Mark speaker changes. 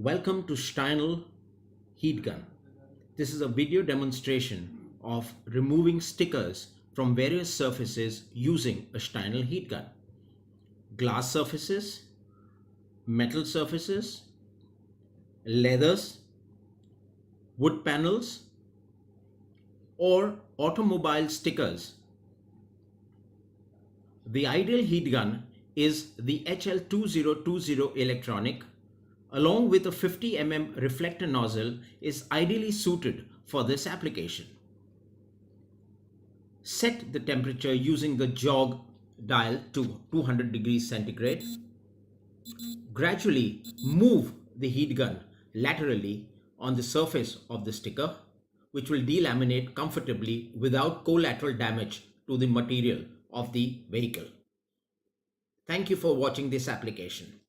Speaker 1: Welcome to Steinel heatgun. This is a video demonstration of removing stickers from various surfaces using a Steinel heatgun. Glass surfaces, metal surfaces, leathers, wood panels, or automobile stickers. The ideal heatgun is the HL2020 electronic, along with a 50 mm reflector nozzle, is ideally suited for this application. Set the temperature using the jog dial to 200 degrees centigrade. Gradually move the heat gun laterally on the surface of the sticker, which will delaminate comfortably without collateral damage to the material of the vehicle. Thank you for watching this application.